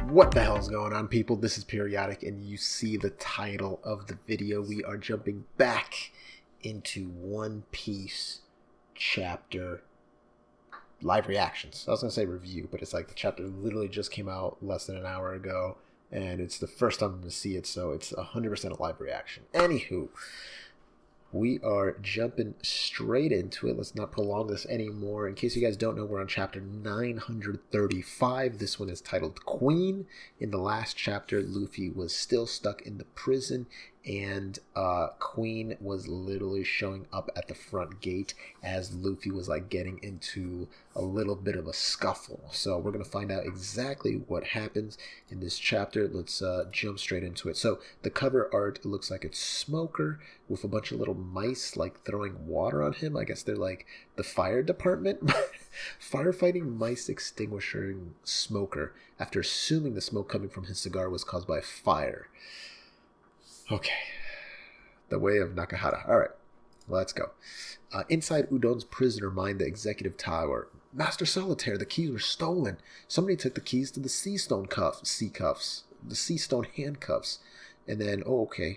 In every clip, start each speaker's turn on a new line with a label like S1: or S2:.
S1: What the hell is going on, people? This is Periodic, and you see the title of the video. We are jumping back into One Piece chapter live reactions. I was going to say review, but it's like the chapter literally just came out less than an hour ago, and it's the first time I'm going to see it, so it's 100% a live reaction. Anywho, we are jumping straight into it. Let's not prolong this anymore. In case you guys don't know, we're on chapter 935. This one is titled Queen. In the last chapter, Luffy was still stuck in the prison, and Queen was literally showing up at the front gate as Luffy was like getting into a little bit of a scuffle. So we're going to find out exactly what happens in this chapter. Let's jump straight into it. So the cover art, it looks like it's Smoker with a bunch of little mice like throwing water on him. I guess they're like the fire department. Firefighting mice extinguishing Smoker after assuming the smoke coming from his cigar was caused by fire. Okay, the way of Nakahara. All right, let's go. Inside Udon's prisoner mind, the executive tower. Master Solitaire, the keys were stolen. Somebody took the keys to the sea stone handcuffs. And then,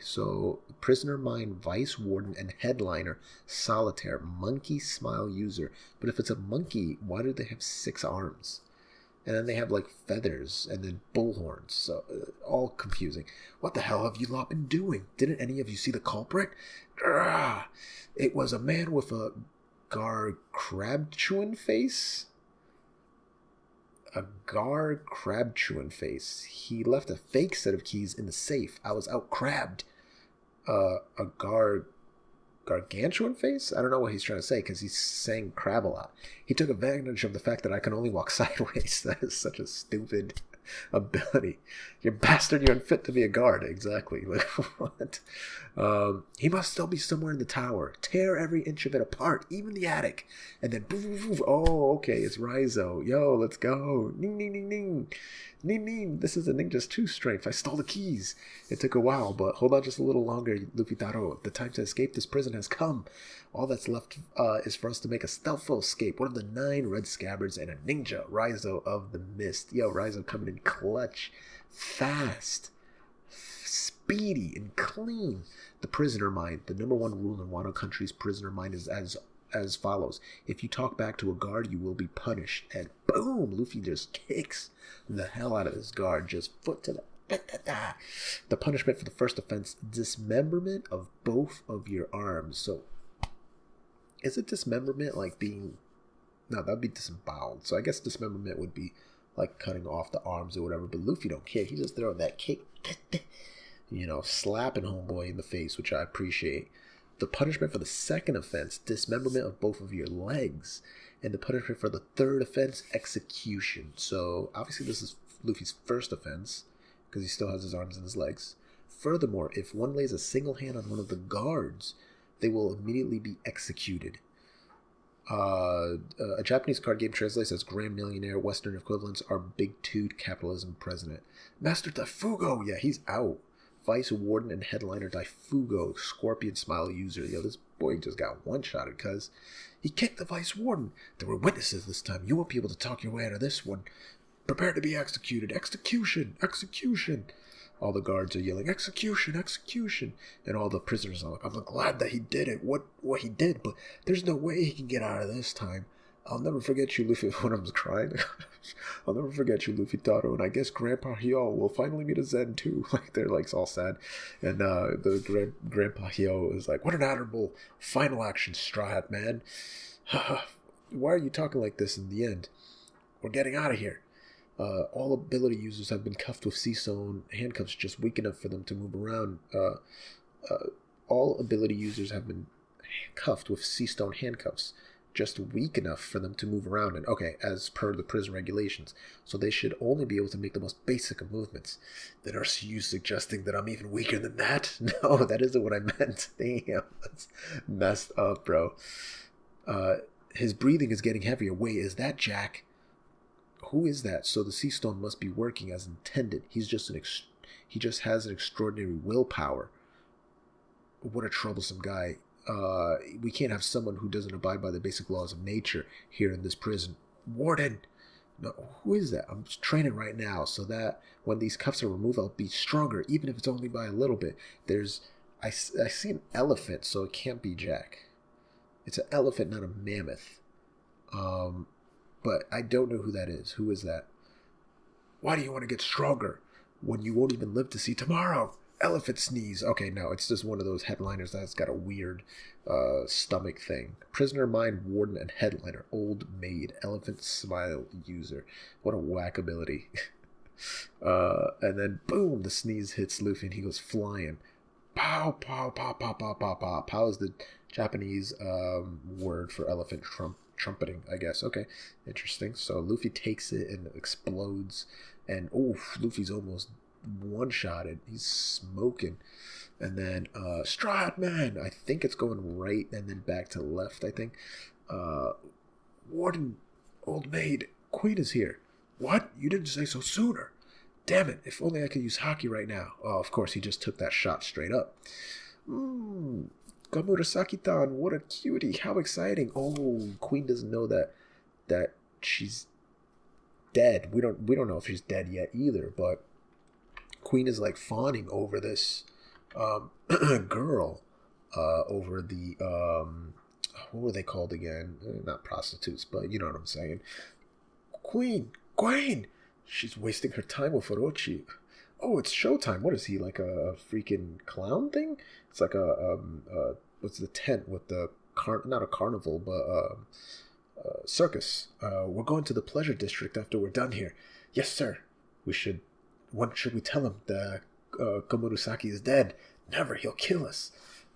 S1: so prisoner mind, vice warden, and headliner, Solitaire, monkey smile user. But if it's a monkey, why do they have 6 arms? And then they have like feathers and then bullhorns. So all confusing. What the hell have you lot been doing? Didn't any of you see the culprit? Grrr. It was a man with a crab chewing face. A crab chewing face. He left a fake set of keys in the safe. I was out crabbed. A gargantuan face? I don't know what he's trying to say because he's saying crab a lot. He took advantage of the fact that I can only walk sideways. That is such a stupid ability. You bastard, you're unfit to be a guard. Exactly. Like, what? He must still be somewhere in the tower. Tear every inch of it apart, even the attic. And then, oh, okay, it's Raizo. Yo, let's go. Ning, ning, ning, ning. Ning, ning. This is a ninja's 2 strength. I stole the keys. It took a while, but hold on just a little longer, Luffy Taro. The time to escape this prison has come. All that's left is for us to make a stealthful escape. One of the 9 red scabbards and a ninja, Raizo of the Mist. Yo, Raizo coming in clutch. Fast. Speedy and clean. The prisoner mind. The number 1 rule in Wano Country's prisoner mind is as follows. If you talk back to a guard, you will be punished. And boom, Luffy just kicks the hell out of this guard. Just foot to the... The punishment for the first offense, dismemberment of both of your arms. So, is it dismemberment like being... No, that would be disemboweled. So I guess dismemberment would be like cutting off the arms or whatever. But Luffy don't care. He's just throwing that kick. You know, slapping homeboy in the face, which I appreciate. The punishment for the second offense, dismemberment of both of your legs. And the punishment for the third offense, execution. So, obviously this is Luffy's first offense, because he still has his arms and his legs. Furthermore, if one lays a single hand on one of the guards, they will immediately be executed. A Japanese card game translates as Grand Millionaire. Western equivalents are Big Toot Capitalism President. Master Daifugo, yeah, he's out. Vice Warden and Headliner Daifugo, Scorpion Smile user. Yo, this boy just got one-shotted because he kicked the Vice Warden. There were witnesses this time. You won't be able to talk your way out of this one. Prepare to be executed. Execution! Execution! All the guards are yelling, execution! Execution! And all the prisoners are like, I'm glad that he did it, what he did, but there's no way he can get out of this time. I'll never forget you, Luffy, when I was crying. I'll never forget you, Luffy Taro, and I guess Grandpa Hyo will finally meet a Zen too. Like, they're like all sad. And the Grandpa Hyo is like, what an admirable final action strat, man. Why are you talking like this in the end? We're getting out of here. All ability users have been cuffed with sea stone handcuffs just weak enough for them to move around. All ability users have been cuffed with sea stone handcuffs just weak enough for them to move around. And okay, as per the prison regulations, so they should only be able to make the most basic of movements. Then are you suggesting that I'm even weaker than that? No, that isn't what I meant. Damn, that's messed up, bro. His breathing is getting heavier. Wait, is that Jack? Who is that? So the sea stone must be working as intended. He just has an extraordinary willpower. What a troublesome guy. We can't have someone who doesn't abide by the basic laws of nature here in this prison. Warden! No, who is that? I'm just training right now so that when these cuffs are removed, I'll be stronger, even if it's only by a little bit. I see an elephant, so it can't be Jack. It's an elephant, not a mammoth. Um, but I don't know who that is. Who is that? Why do you want to get stronger when you won't even live to see tomorrow? Elephant sneeze. Okay, no, it's just one of those headliners that's got a weird stomach thing. Prisoner mind warden and headliner. Old maid. Elephant smile user. What a whack ability. And then boom, the sneeze hits Luffy and he goes flying. Pow, pow, pow, pow, pow, pow, pow. Pow is the Japanese word for elephant trumpeting, I guess. Okay, interesting. So Luffy takes it and explodes. And Luffy's almost one-shotted. He's smoking. And then Straw Hat Man. I think it's going right and then back to left, I think. Warden, old maid, Queen is here. What? You didn't say so sooner. Damn it, if only I could use hockey right now. Oh, of course, he just took that shot straight up. Gamurasaki-tan, what a cutie. How exciting. Oh, Queen doesn't know that she's dead. We don't know if she's dead yet either, but Queen is like fawning over this girl, over the what were they called again? Not prostitutes, but you know what I'm saying. Queen, she's wasting her time with Orochi. Oh, it's showtime. What is he, like a freaking clown thing? It's like a what's the tent with the not a carnival, but circus. We're going to the pleasure district after we're done here. Yes, sir. We should. When should we tell him that Komurasaki is dead? Never. He'll kill us.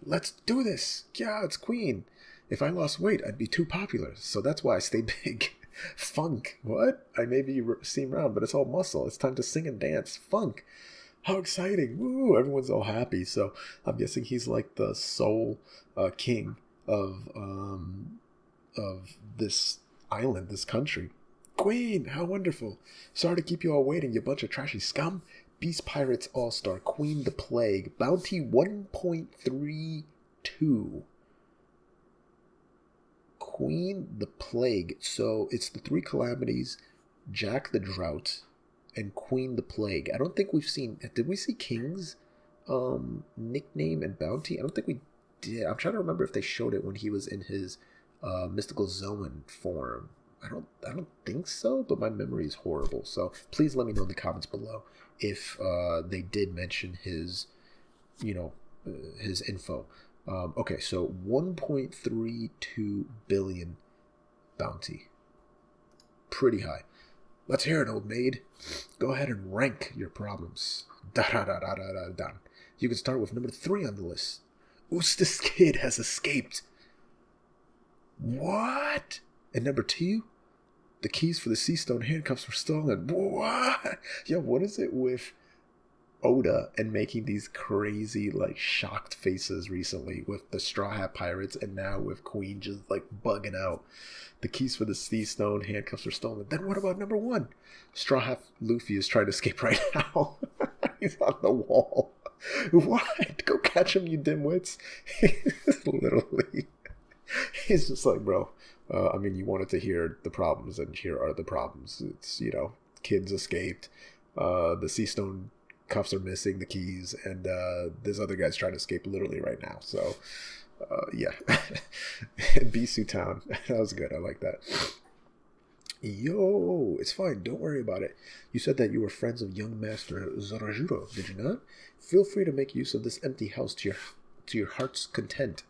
S1: Let's do this. Yeah, it's Queen. If I lost weight, I'd be too popular. So that's why I stay big. Funk. What? I maybe seem round, but it's all muscle. It's time to sing and dance. Funk. How exciting. Woo. Everyone's all happy. So I'm guessing he's like the sole king of this island, this country. Queen, how wonderful. Sorry to keep you all waiting, you bunch of trashy scum. Beast Pirates All-Star, Queen the Plague, bounty 1.32. Queen the Plague. So it's the three calamities, Jack the Drought, and Queen the Plague. I don't think we've seen... Did we see King's nickname and bounty? I don't think we did. I'm trying to remember if they showed it when he was in his mystical Zoan form. I don't think so, but my memory is horrible. So please let me know in the comments below if they did mention his, his info. Okay, so 1.32 billion bounty. Pretty high. Let's hear it, old maid. Go ahead and rank your problems. Da. You can start with number 3 on the list. Oostis Kid has escaped. What? And number 2? The keys for the Sea Stone handcuffs were stolen. What? Yo, what is it with Oda and making these crazy, like, shocked faces recently with the Straw Hat Pirates and now with Queen just, like, bugging out? The keys for the Sea Stone handcuffs were stolen. Then what about number 1? Straw Hat Luffy is trying to escape right now. He's on the wall. What? Go catch him, you dimwits. Literally. He's just like, bro, I mean, you wanted to hear the problems, and here are the problems. It's, kids escaped, the Sea Stone cuffs are missing, the keys, and this other guy's trying to escape literally right now. So, yeah. Bisu Town. That was good. I like that. Yo, it's fine. Don't worry about it. You said that you were friends of young master Zorojuro, did you not? Feel free to make use of this empty house to your heart's content.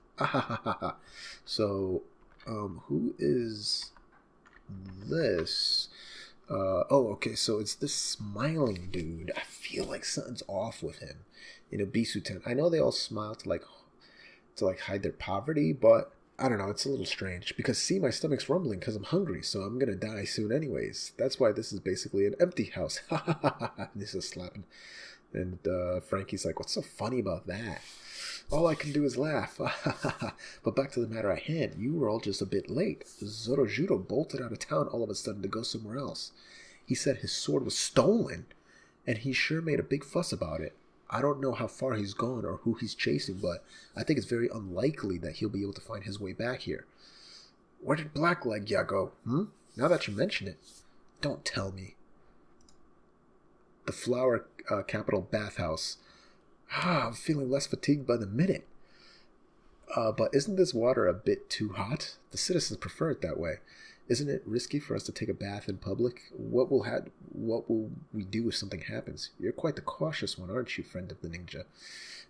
S1: So, who is this? Okay, so it's this smiling dude. I feel like something's off with him. Bisutan. I know they all smile to hide their poverty, but I don't know, it's a little strange. Because see, my stomach's rumbling because I'm hungry, so I'm gonna die soon anyways. That's why this is basically an empty house. This is slapping. And Frankie's like, what's so funny about that? All I can do is laugh. But back to the matter at hand. You were all just a bit late. Zorojuro bolted out of town all of a sudden to go somewhere else. He said his sword was stolen, and he sure made a big fuss about it. I don't know how far he's gone or who he's chasing, but I think it's very unlikely that he'll be able to find his way back here. Where did Blackleg go? Now that you mention it. Don't tell me. The flower capital bathhouse. I'm feeling less fatigued by the minute. But isn't this water a bit too hot? The citizens prefer it that way. Isn't it risky for us to take a bath in public? What will we do if something happens? You're quite the cautious one, aren't you, friend of the ninja?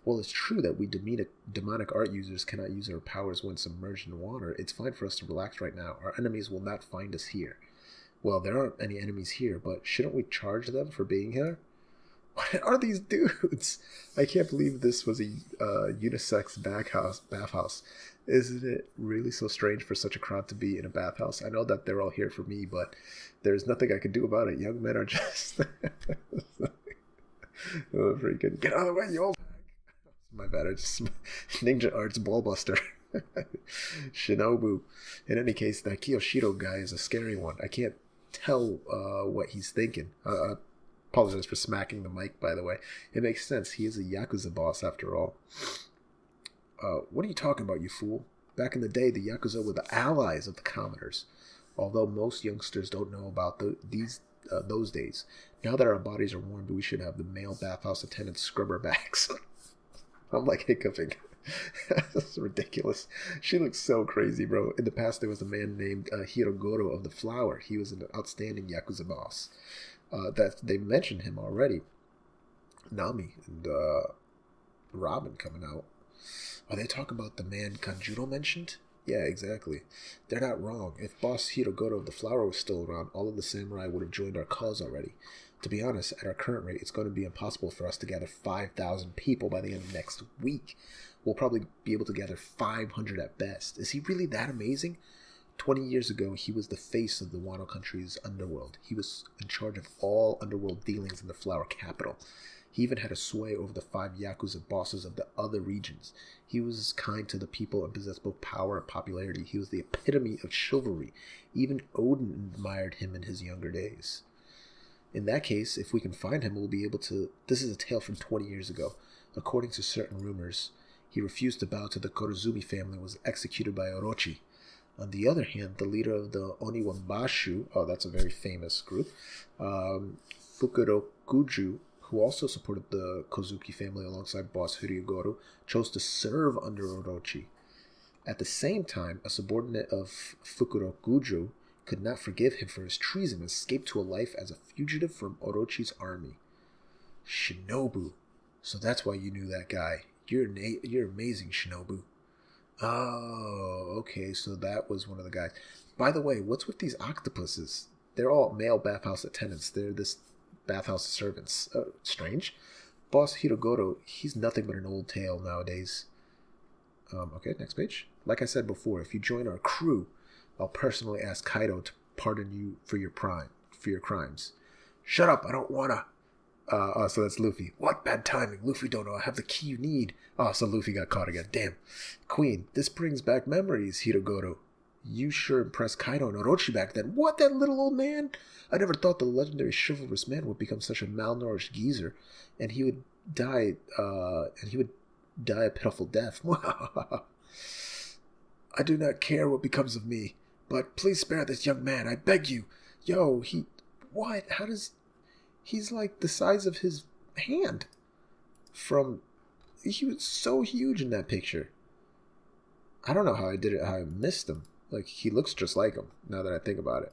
S1: Well, it's true that we demonic art users cannot use our powers when submerged in water. It's fine for us to relax right now. Our enemies will not find us here. Well, there aren't any enemies here, but shouldn't we charge them for being here? What are these dudes? I can't believe this was a unisex bathhouse. Isn't it really so strange for such a crowd to be in a bathhouse? I know that they're all here for me, but there's nothing I can do about it. Young men are just... Oh, freaking get out of the way, you old... My bad, I just... Ninja Arts Ballbuster. Shinobu. In any case, that Kiyoshiro guy is a scary one. I can't tell what he's thinking. Apologize for smacking the mic, by the way. It makes sense. He is a Yakuza boss, after all. What are you talking about, you fool? Back in the day, the Yakuza were the allies of the commoners. Although most youngsters don't know about those days. Now that our bodies are warmed, we should have the male bathhouse attendants scrub our backs. I'm like hiccuping. That's ridiculous. She looks so crazy, bro. In the past, there was a man named Hirogoro of the Flower. He was an outstanding Yakuza boss. That they mentioned him already. Nami and Robin coming out. Are they talking about the man Kanjuro mentioned? Yeah, exactly. They're not wrong. If Boss Hirogoro of the Flower was still around, all of the samurai would have joined our cause already. To be honest, at our current rate, it's going to be impossible for us to gather 5,000 people by the end of next week. We'll probably be able to gather 500 at best. Is he really that amazing? 20 years ago, he was the face of the Wano country's underworld. He was in charge of all underworld dealings in the Flower capital. He even had a sway over the 5 Yakuza bosses of the other regions. He was kind to the people and possessed both power and popularity. He was the epitome of chivalry. Even Odin admired him in his younger days. In that case, if we can find him, we'll be able to... This is a tale from 20 years ago. According to certain rumors, he refused to bow to the Korozumi family and was executed by Orochi. On the other hand, the leader of the Oniwanbashu, that's a very famous group, Fukurokuju, who also supported the Kozuki family alongside boss Hirogoro, chose to serve under Orochi. At the same time, a subordinate of Fukurokuju could not forgive him for his treason and escaped to a life as a fugitive from Orochi's army. Shinobu. So that's why you knew that guy. You're amazing, Shinobu. Oh, okay, so that was one of the guys. By the way, what's with these octopuses? They're all male bathhouse attendants. They're this bathhouse servants. Strange. Boss Hirogoro, he's nothing but an old tale nowadays. Okay, next page. Like I said before, if you join our crew, I'll personally ask Kaidou to pardon you for your crimes. Shut up, I don't wanna. So that's Luffy. What bad timing? Luffy don't know I have the key you need. So Luffy got caught again. Damn. Queen, this brings back memories, Hirogoro. You sure impressed Kaidou and Orochi back then. What, that little old man? I never thought the legendary chivalrous man would become such a malnourished geezer, and he would die a pitiful death. I do not care what becomes of me, but please spare this young man, I beg you. Yo, what? He's like the size of his hand. He was so huge in that picture. I don't know how I missed him. Like, he looks just like him, now that I think about it.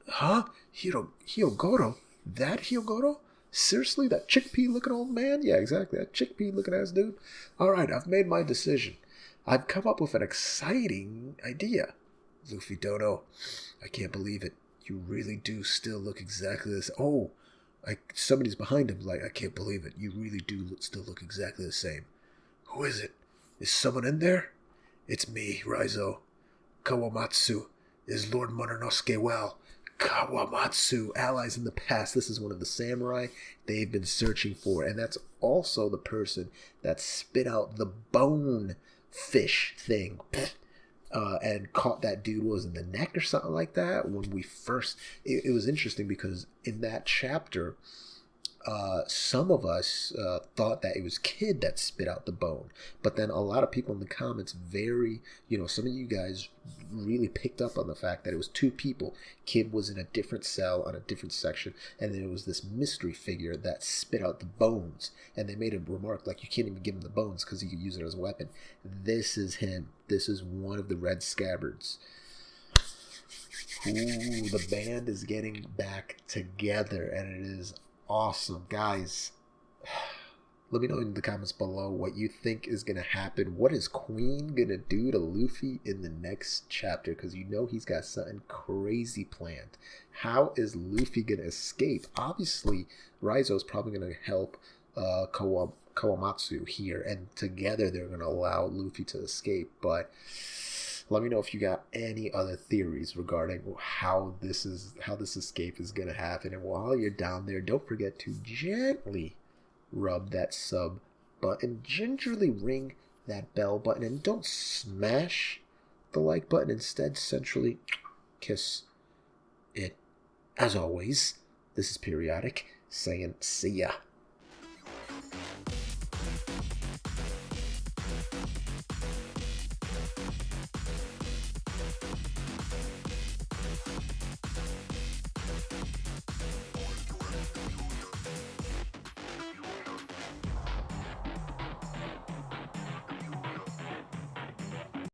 S1: Huh? Hirogoro? That Hirogoro? Seriously, that chickpea-looking old man? Yeah, exactly, that chickpea-looking ass dude. Alright, I've made my decision. I've come up with an exciting idea. Luffy Dono, I can't believe it. You really do still look exactly the same. Oh, somebody's behind him. Like, I can't believe it. You really do still look exactly the same. Who is it? Is someone in there? It's me, Raizo. Kawamatsu. Is Lord Mononosuke well? Kawamatsu. Allies in the past. This is one of the samurai they've been searching for. And that's also the person that spit out the bone fish thing. And caught that dude, was in the neck or something like that when we first... It was interesting because in that chapter, some of us thought that it was Kid that spit out the bone, but then a lot of people in the comments, some of you guys really picked up on the fact that it was two people. Kid was in a different cell on a different section, and then it was this mystery figure that spit out the bones, and they made a remark like, you can't even give him the bones because he could use it as a weapon. This is him. This is one of the red scabbards. Ooh, the band is getting back together, and it is awesome. Guys, let me know in the comments below what you think is going to happen. What is Queen going to do to Luffy in the next chapter? Because you know he's got something crazy planned. How is Luffy going to escape? Obviously, Raizo's probably going to help Kawamatsu here, and together they're going to allow Luffy to escape. But let me know if you got any other theories regarding how this escape is going to happen. And while you're down there, don't forget to gently rub that sub button, gingerly ring that bell button, and don't smash the like button. Instead, centrally kiss it. As always, this is Periodic saying see ya.